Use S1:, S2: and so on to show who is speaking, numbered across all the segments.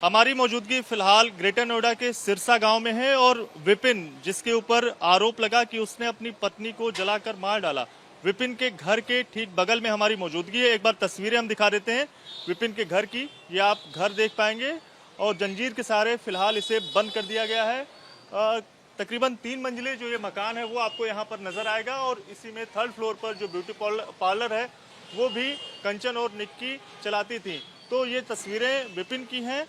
S1: हमारी मौजूदगी फिलहाल ग्रेटर नोएडा के सिरसा गांव में है और विपिन जिसके ऊपर आरोप लगा कि उसने अपनी पत्नी को जलाकर मार डाला। विपिन के घर के ठीक बगल में हमारी मौजूदगी है। एक बार तस्वीरें हम दिखा देते हैं विपिन के घर की। ये आप घर देख पाएंगे और जंजीर के सहारे फिलहाल इसे बंद कर दिया गया है। तकरीबन 3 मंजिले जो ये मकान है वो आपको यहाँ पर नजर आएगा और इसी में 3rd फ्लोर पर जो ब्यूटी पार्लर है वो भी कंचन और निक्की चलाती थी। तो ये तस्वीरें विपिन की हैं,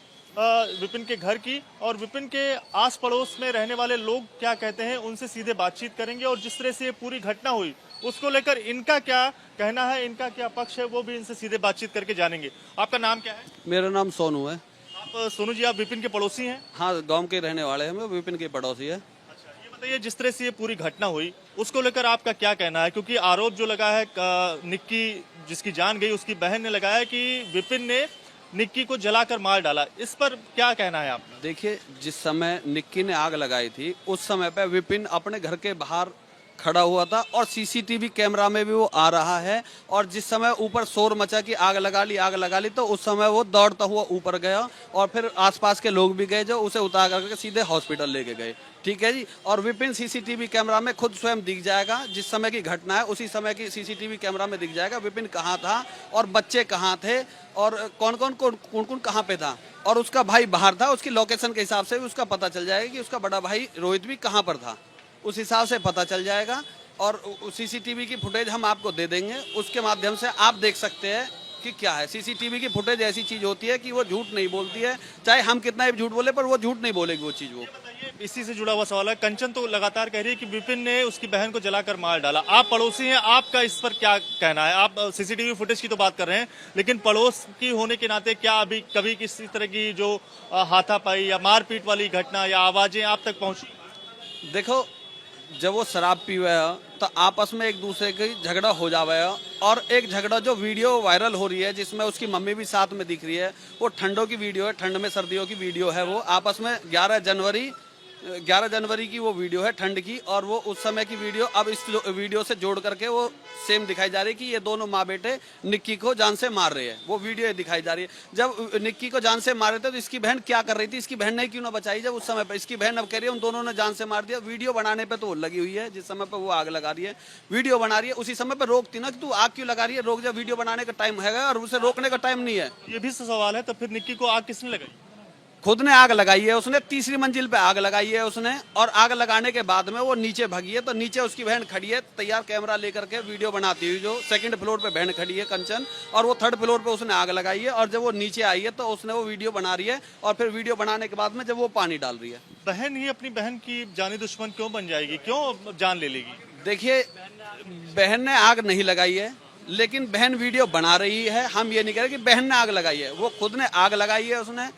S1: विपिन के घर की, और विपिन के आस पड़ोस में रहने वाले लोग क्या कहते हैं उनसे सीधे बातचीत करेंगे और जिस तरह से ये पूरी घटना हुई उसको लेकर इनका क्या कहना है, इनका क्या पक्ष है, वो भी इनसे सीधे बातचीत करके जानेंगे। आपका नाम क्या है?
S2: मेरा नाम सोनू है।
S1: आप सोनू जी, आप विपिन के पड़ोसी हैं?
S2: हाँ, गांव के रहने वाले हैं, विपिन के पड़ोसी है।
S1: अच्छा, ये बताइए जिस तरह से ये पूरी घटना हुई उसको लेकर आपका क्या कहना है? क्योंकि आरोप जो लगा है निक्की जिसकी जान गई उसकी बहन ने लगाया है कि विपिन ने निक्की को जलाकर मार डाला। इस पर क्या कहना है आपका?
S2: देखिए, जिस समय निक्की ने आग लगाई थी उस समय पे विपिन अपने घर के बाहर खड़ा हुआ था और सीसीटीवी कैमरा में भी वो आ रहा है। और जिस समय ऊपर शोर मचा कि आग लगा ली तो उस समय वो दौड़ता हुआ ऊपर गया और फिर आसपास के लोग भी गए जो उसे उतार करके सीधे हॉस्पिटल लेके गए। ठीक है जी। और विपिन सीसीटीवी कैमरा में खुद स्वयं दिख जाएगा, जिस समय की घटना है उसी समय की सीसीटीवी कैमरा में दिख जाएगा विपिन कहाँ था और बच्चे कहाँ थे और कौन कौन कहाँ पे था। और उसका भाई बाहर था, उसकी लोकेशन के हिसाब से भी उसका पता चल जाएगा कि उसका बड़ा भाई रोहित भी कहाँ पर था, उस हिसाब से पता चल जाएगा। और सीसीटीवी की फुटेज हम आपको दे देंगे, उसके माध्यम से आप देख सकते हैं कि क्या है। सीसीटीवी की फुटेज ऐसी चीज होती है कि वो झूठ नहीं बोलती है, चाहे हम कितना भी झूठ बोले पर वो झूठ नहीं बोलेगी वो चीज। वो
S1: इसी से जुड़ा हुआ सवाल है। कंचन तो लगातार कह रही है कि विपिन ने उसकी बहन को जलाकर मार डाला। आप पड़ोसी हैं, आपका इस पर क्या कहना है? आप सीसीटीवी फुटेज की तो बात कर रहे हैं, लेकिन पड़ोस की होने के नाते क्या अभी कभी किसी तरह की जो हाथापाई या मारपीट वाली घटना या आवाजें आप तक पहुंची?
S2: देखो, जब वो शराब पीवे है तो आपस में एक दूसरे की झगड़ा हो जावे है। और एक झगड़ा जो वीडियो वायरल हो रही है जिसमें उसकी मम्मी भी साथ में दिख रही है, वो ठंडों की वीडियो है, ठंड में सर्दियों की वीडियो है। वो आपस में 11 जनवरी की वो वीडियो है ठंड की, और वो उस समय की वीडियो अब इस वीडियो से जोड़ करके वो सेम दिखाई जा रही है कि ये दोनों माँ बेटे निक्की को जान से मार रहे हैं। वो वीडियो दिखाई जा रही है। जब निक्की को जान से मार रहे थे तो इसकी बहन क्या कर रही थी? इसकी बहन ने क्यों ना बचाई जब उस समय पर? इसकी बहन अब कह रही है उन दोनों ने जान से मार दिया। वीडियो बनाने पर तो वो लगी हुई है, जिस समय पर वो आग लगा रही है वीडियो बना रही है उसी समय पर रोकती ना कि तू आग क्यों लगा रही है, रोक जा, वीडियो बनाने का टाइम है और उसे रोकने का टाइम नहीं है।
S1: ये भी सवाल है। तो फिर निक्की को आग किसने लगाई?
S2: खुद ने आग लगाई है उसने, 3री मंजिल पे आग लगाई है उसने। और आग लगाने के बाद में वो नीचे भागी है, तो नीचे उसकी बहन खड़ी है तैयार कैमरा लेकर के वीडियो बनाती हुई। जो 2nd फ्लोर पे बहन खड़ी है कंचन, और वो 3rd फ्लोर पे उसने आग लगाई है। और जब वो नीचे आई है तो उसने वो वीडियो बना रही है और फिर वीडियो बनाने के बाद में जब वो पानी डाल रही है।
S1: बहन ही अपनी बहन की जानी दुश्मन क्यों बन जाएगी? क्यों जान ले लेगी?
S2: देखिए, बहन ने आग नहीं लगाई है, लेकिन बहन वीडियो बना रही है। हम ये नहीं कह रहे कि बहन ने आग लगाई है, वो खुद ने आग लगाई है उसने।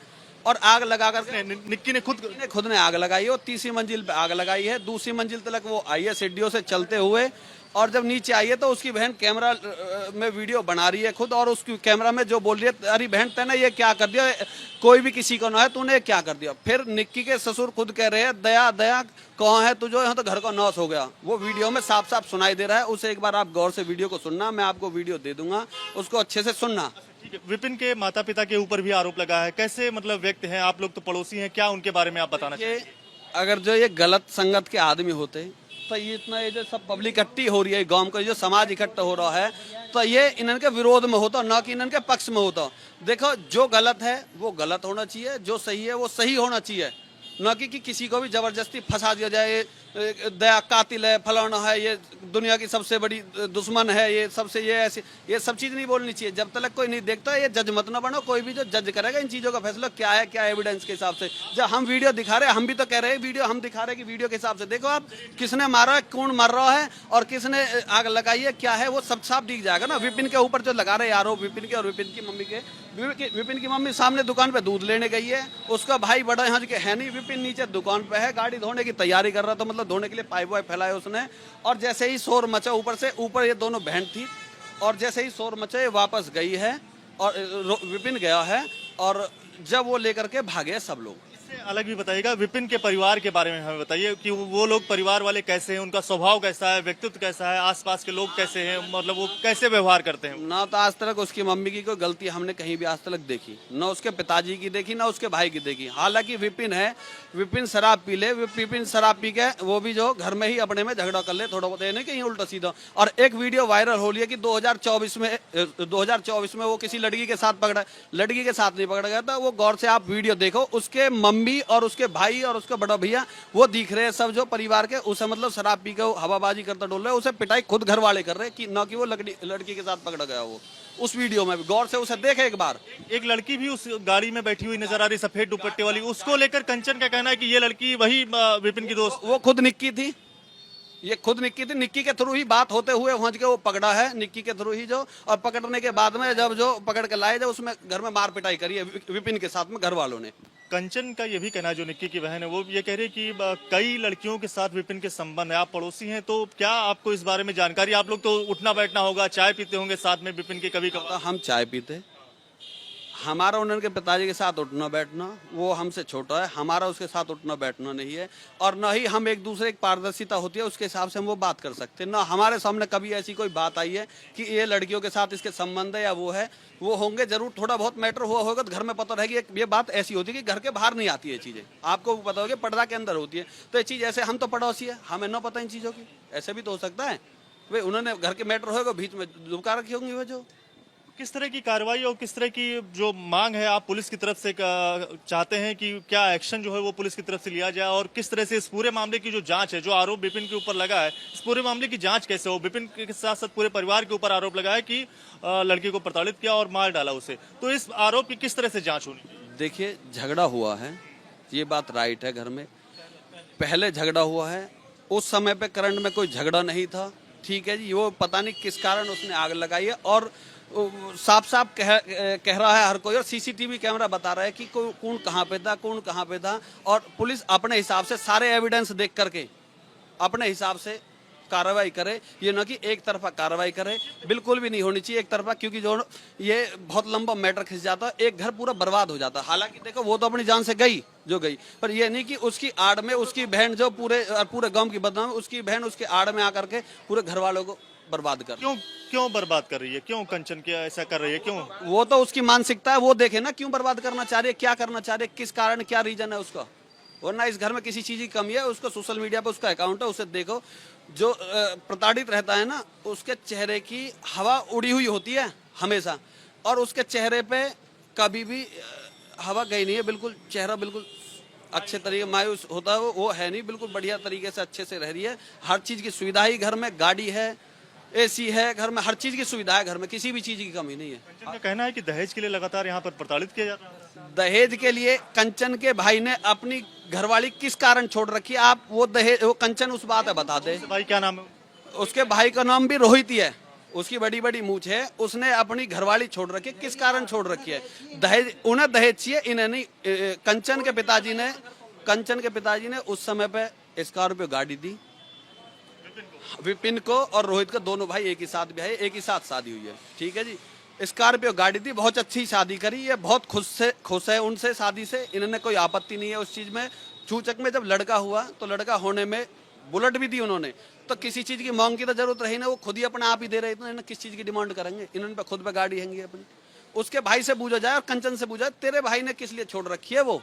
S2: और आग लगा कर
S1: निक्की ने खुद
S2: ने आग लगाई है और 3री मंजिल पे आग लगाई है। 2री मंजिल तक वो आई है सीढ़ियों से चलते हुए, और जब नीचे आई है तो उसकी बहन कैमरा में वीडियो बना रही है खुद। और उसकी कैमरा में जो बोल रही है, अरे बहन तूने ये क्या कर दिया, कोई भी किसी को ना है, तूने क्या कर दिया। फिर निक्की के ससुर खुद कह रहे हैं दया दया कौन है तुझे, यहाँ तो घर का नाश हो गया। वो वीडियो में साफ साफ सुनाई दे रहा है। उसे एक बार आप गौर से वीडियो को सुनना, मैं आपको वीडियो दे दूंगा, उसको अच्छे से सुनना।
S1: ठीक है। विपिन के माता पिता के ऊपर भी आरोप लगा है, कैसे मतलब व्यक्ति हैं आप लोग, तो पड़ोसी हैं, क्या उनके बारे में आप बताना चाहिए?
S2: अगर जो ये गलत संगत के आदमी होते तो ये इतना ये जो सब पब्लिक इकट्ठी हो रही है गांव का, जो समाज इकट्ठा हो रहा है, तो ये इनके विरोध में होता, ना कि इनके पक्ष में होता। देखो, जो गलत है वो गलत होना चाहिए, जो सही है वो सही होना चाहिए, न कि किसी को भी जबरदस्ती फंसा दिया जाए। दया कातिल है, फलाना है, ये दुनिया की सबसे बड़ी दुश्मन है, ये सबसे ये ऐसी ये सब चीज़ नहीं बोलनी चाहिए। जब तक कोई नहीं देखता, ये जज मत ना बनो। कोई भी जो जज करेगा इन चीज़ों का फैसला क्या है, क्या एविडेंस के हिसाब से। जब हम वीडियो दिखा रहे हैं, हम भी तो कह रहे हैं वीडियो हम दिखा रहे हैं कि वीडियो के हिसाब से देखो आप किसने मारा है, कौन मार रहा है और किसने आग लगाई है, क्या है, वो सब साफ दिख जाएगा ना। विपिन के ऊपर जो लगा रहे आरोप विपिन के और विपिन की मम्मी के, विपिन की मम्मी सामने दुकान पे दूध लेने गई है, उसका भाई बड़ा यहाँ के है नहीं, विपिन नीचे दुकान पे है, गाड़ी धोने की तैयारी कर रहा था, मतलब धोने के लिए पाइप वाइप फैलाया उसने। और जैसे ही शोर मचा ऊपर ये दोनों बहन थी, और जैसे ही शोर मचा ये वापस गई है और विपिन गया है, और जब वो लेकर के भागे सब लोग।
S1: अलग भी बताइएगा, विपिन के परिवार के बारे में हमें बताइए कि वो लोग परिवार वाले कैसे हैं, उनका स्वभाव कैसा है, व्यक्तित्व कैसा है, आसपास के लोग कैसे हैं, मतलब वो कैसे व्यवहार करते हैं।
S2: ना तो आज तक उसकी मम्मी की कोई गलती हमने कहीं भी आज तक देखी, ना उसके पिताजी की देखी, ना उसके भाई की देखी। हालांकि विपिन है, विपिन शराब पी ले, विपिन शराब पी के वो भी जो घर में ही अपने में झगड़ा कर ले थोड़ा बहुत, नहीं कहीं उल्टा सीधा। और एक वीडियो वायरल हो रही है कि 2024 में वो किसी लड़की के साथ पकड़ा, लड़की के साथ नहीं पकड़ा गया था। वो गौर से आप वीडियो देखो, उसके मम्मी और उसके भाई और उसका बड़ा भैया वो दिख रहे हैं सब जो परिवार के, उसे मतलब शराब पी के हवाबाजी करता डोल रहे, उसे पिटाई खुद घर वाले कर रहे कि ना कि वो लड़की के साथ पकड़ा गया। वो उस वीडियो में भी गौर से उसे देखे एक बार।
S1: एक लड़की भी उस गाड़ी में बैठी हुई नजर आ रही, सफेद दुपट्टे वाली, उसको लेकर कंचन का कहना है कि ये लड़की वही विपिन की दोस्त।
S2: वो खुद निक्की थी, ये खुद निक्की थी, निक्की के थ्रू ही बात होते हुए पहुंच के वो पकड़ा है, निक्की के थ्रू ही जो, और पकड़ने के बाद में जब जो पकड़ के लाए, जब उसमें घर में मार पिटाई करी है विपिन के साथ में घर वालों ने।
S1: कंचन का ये भी कहना है, जो निक्की की बहन है, वो ये कह रही है कि कई लड़कियों के साथ विपिन के संबंध है। आप पड़ोसी हैं, तो क्या आपको इस बारे में जानकारी? आप लोग तो उठना बैठना होगा, चाय पीते होंगे साथ में विपिन के कभी कभार।
S2: हम चाय पीते, हमारा उनके पिताजी के साथ उठना बैठना, वो हमसे छोटा है, हमारा उसके साथ उठना बैठना नहीं है। और न ही हम एक दूसरे की पारदर्शिता होती है उसके हिसाब से हम वो बात कर सकते हैं। ना हमारे सामने कभी ऐसी कोई बात आई है कि ये लड़कियों के साथ इसके संबंध है या वो है। वो होंगे जरूर, थोड़ा बहुत मैटर हुआ होगा तो घर में पता रहेगी। ये बात ऐसी होती है कि घर के बाहर नहीं आती है चीजें, आपको पता होगा पर्दा के अंदर होती है। तो ये चीज ऐसे, हम तो पड़ोसी है, हमें ना पता इन चीजों की, ऐसे भी तो हो सकता है। भाई उन्होंने घर के मैटर होगा बीच में लुका रखी होंगी वो जो।
S1: किस तरह की कार्रवाई और किस तरह की जो मांग है आप पुलिस की तरफ से चाहते हैं कि क्या एक्शन जो है वो पुलिस की तरफ से लिया जाए, और किस तरह से इस पूरे मामले की जो जांच है, जो आरोप विपिन के ऊपर लगा है, इस पूरे मामले की जांच कैसे हो? विपिन के साथ साथ पूरे परिवार के ऊपर आरोप लगा है कि लड़की को प्रताड़ित किया और मार डाला उसे, तो इस आरोप की किस तरह से जांच होनी चाहिए?
S2: देखिए, झगड़ा हुआ है, ये बात राइट है, घर में पहले झगड़ा हुआ है, उस समय पे करंट में कोई झगड़ा नहीं था, ठीक है जी। वो पता नहीं किस कारण उसने आग लगाई है, और साफ साफ कह रहा है हर कोई, और सीसीटीवी कैमरा बता रहा है कि कौन कहाँ पे था, कौन कहाँ पे था। और पुलिस अपने हिसाब से सारे एविडेंस देख करके अपने हिसाब से कार्रवाई करे, ये ना कि एक तरफा कार्रवाई करे, बिल्कुल भी नहीं होनी चाहिए एक तरफा, क्योंकि जो ये बहुत लंबा मैटर खिंच जाता है, एक घर पूरा बर्बाद हो जाता है। हालांकि देखो वो तो अपनी जान से गई जो गई, पर ये नहीं कि उसकी आड़ में उसकी बहन जो पूरे गांव की बदनाम, उसकी बहन उसके आड़ में आकर के पूरे घर वालों को बर्बाद कर।
S1: क्यों बर्बाद कर रही है? क्यों कंचन क्या ऐसा कर रही है? क्यों?
S2: वो तो उसकी मानसिकता है, वो देखे ना क्यों बर्बाद करना चाह रही है, क्या करना चाह रही है, किस कारण, क्या रीजन है उसका। वरना इस घर में किसी चीज की कमी है, उसको सोशल मीडिया पे उसका अकाउंट है, उसे देखो। जो प्रताड़ित रहता है ना, उसके चेहरे की हवा उड़ी हुई होती है हमेशा, और उसके चेहरे पे कभी भी हवा गई नहीं है, बिल्कुल चेहरा बिल्कुल अच्छे तरीके मायूस होता है वो है नहीं, बिल्कुल बढ़िया तरीके से अच्छे से रह रही है। हर चीज की सुविधा ही घर में, गाड़ी है, एसी है घर में, हर चीज की सुविधा है घर में, किसी भी चीज की कमी नहीं है।
S1: कंचन का कहना है कि दहेज के लिए लगातार यहाँ पर प्रताड़ित किया जाता है।
S2: दहेज के लिए कंचन के भाई ने अपनी घरवाली किस कारण छोड़ रखी है? आप वो दहेज, वो कंचन उस बात है बता दे।
S1: भाई क्या नाम है?
S2: उसके भाई का नाम भी रोहित ही है, उसकी बड़ी बड़ी मूछ है, उसने अपनी घरवाली छोड़ रखी है, किस कारण छोड़ रखी है? दहेज, उन्हें दहेज चाहिए, इन्हें नहीं। कंचन के पिताजी ने उस समय पे स्कॉर्पियो गाड़ी दी विपिन को, और रोहित को, दोनों भाई एक ही साथ भी है, एक ही साथ शादी हुई है, ठीक है जी। स्कॉर्पियो गाड़ी दी, बहुत अच्छी शादी करी, ये बहुत खुश है उनसे शादी से, इन्होंने कोई आपत्ति नहीं है उस चीज में। चूचक में जब लड़का हुआ तो लड़का होने में बुलेट भी दी उन्होंने, तो किसी चीज की मांग की तो जरूरत रही ना, वो खुद ही अपने आप ही दे रहे, तो इन्होंने किस चीज की डिमांड करेंगे? इन्होंने पे खुद पे गाड़ी हैंगी अपनी। उसके भाई से पूछा जाए और कंचन से पूछा, तेरे भाई ने किस लिए छोड़ रखी है वो,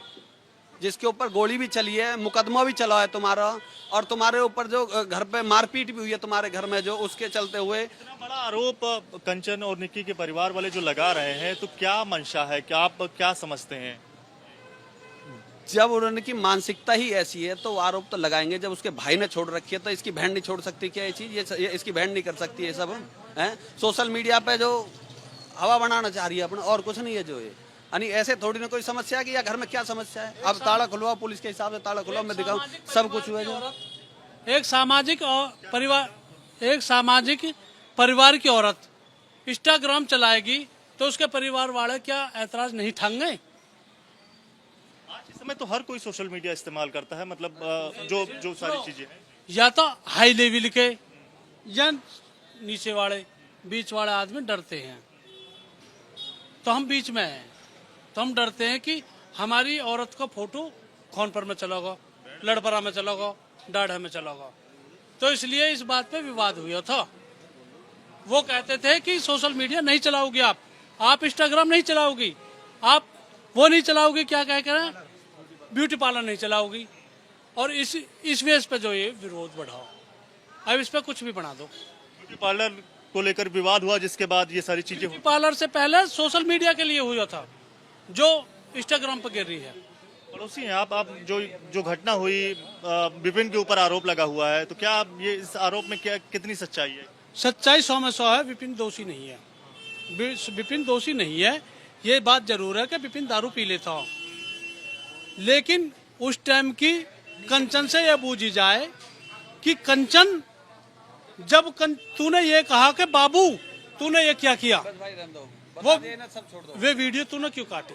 S2: जिसके ऊपर गोली भी चली है, मुकदमा भी चला है तुम्हारा, और तुम्हारे ऊपर जो घर पे मारपीट भी हुई है तुम्हारे घर में, जो उसके चलते हुए।
S1: इतना बड़ा आरोप कंचन और निक्की के परिवार वाले जो लगा रहे हैं, तो क्या मंशा है, क्या आप क्या समझते हैं?
S2: जब उन्होंने मानसिकता ही ऐसी है तो आरोप तो लगाएंगे। जब उसके भाई ने छोड़ रखी है तो इसकी बहन नहीं छोड़ सकती क्या? ये चीज ये इसकी बहन नहीं कर सकती है सब है? सोशल मीडिया पे जो हवा बनाना चाह रही है अपना, और कुछ नहीं है जो ये। यानी ऐसे थोड़ी ना कोई समस्या है कि या घर में क्या समस्या है। अब ताला खुलवा, पुलिस के हिसाब से ताला खुलवा, मैं दिखाऊं सब कुछ हुआ जो।
S3: एक सामाजिक परिवार की औरत इंस्टाग्राम चलाएगी तो उसके परिवार वाले क्या ऐतराज नहीं ठांगे?
S1: आज इस समय तो हर कोई सोशल मीडिया इस्तेमाल करता है, मतलब जो सारी चीजें हैं,
S3: या तो हाई लेवल के या नीचे वाले, बीच वाले आदमी डरते हैं, तो हम बीच में हैं, तो हम डरते हैं कि हमारी औरत का फोटो खौनपुर में चला गया, लड़परा में चला गया, डाढ़ा में चला गया। तो इसलिए इस बात पे विवाद हुआ था। वो कहते थे कि सोशल मीडिया नहीं चलाओगी आप इंस्टाग्राम नहीं चलाओगी, आप वो नहीं चलाओगी, क्या कह कर ब्यूटी पार्लर नहीं चलाओगी। और इस बेस पे जो ये विरोध बढ़ाओ, अब इस पे कुछ भी बना दो।
S1: ब्यूटी पार्लर को लेकर विवाद हुआ, जिसके बाद ये सारी चीजें हुई।
S3: ब्यूटी पार्लर से पहले सोशल मीडिया के लिए हुआ था, जो इंस्टाग्राम पर गिर रही है।
S1: पड़ोसी हैं आप जो घटना हुई, विपिन के ऊपर आरोप लगा हुआ है, तो क्या आप ये इस आरोप में क्या कितनी सच्चाई है?
S3: सच्चाई 100 में 100 है। विपिन दोषी नहीं है, विपिन दोषी नहीं है। ये बात जरूर है कि विपिन दारू पी लेता हो, लेकिन उस टाइम की कंचन से यह बूझी जाए कि कंचन, जब तूने ये कहा कि बाबू तूने ये क्या किया, वे वीडियो तूने क्यों काटे?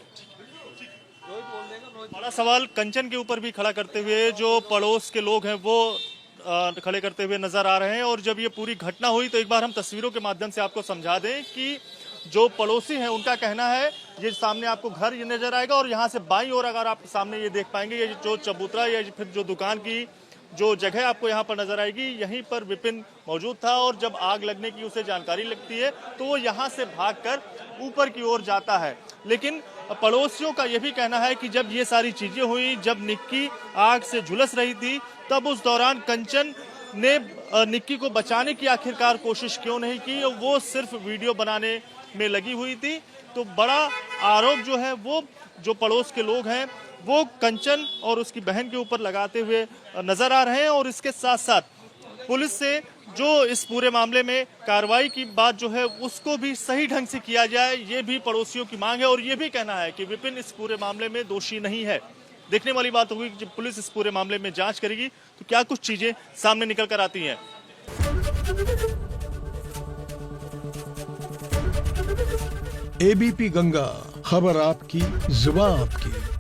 S1: बड़ा सवाल कंचन के ऊपर भी खड़ा करते हुए जो पड़ोस के लोग हैं वो खड़े करते हुए नजर आ रहे हैं। और जब ये पूरी घटना हुई तो एक बार हम तस्वीरों के माध्यम से आपको समझा दें कि जो पड़ोसी हैं उनका कहना है, ये सामने आपको घर ये नजर आएगा और यहाँ से बाईं ओर अगर आप सामने ये देख पाएंगे, ये जो चबूतरा या फिर जो दुकान की जो जगह आपको यहाँ पर नजर आएगी, यहीं पर विपिन मौजूद था। और जब आग लगने की उसे जानकारी लगती है तो वो यहाँ से भागकर ऊपर की ओर जाता है। लेकिन पड़ोसियों का यह भी कहना है कि जब ये सारी चीजें हुई, जब निक्की आग से झुलस रही थी, तब उस दौरान कंचन ने निक्की को बचाने की आखिरकार कोशिश क्यों नहीं की, वो सिर्फ वीडियो बनाने में लगी हुई थी। तो बड़ा आरोप जो है वो जो पड़ोस के लोग हैं वो कंचन और उसकी बहन के ऊपर लगाते हुए नजर आ रहे हैं। और इसके साथ साथ पुलिस से जो इस पूरे मामले में कार्रवाई की बात जो है उसको भी सही ढंग से किया जाए, ये भी पड़ोसियों की मांग है। और ये भी कहना है कि विपिन इस पूरे मामले में दोषी नहीं है। देखने वाली बात होगी कि जब पुलिस इस पूरे मामले में जांच करेगी तो क्या कुछ चीजें सामने निकल कर आती हैं।
S4: एबीपी गंगा, खबर आपकी, जुबान आपकी।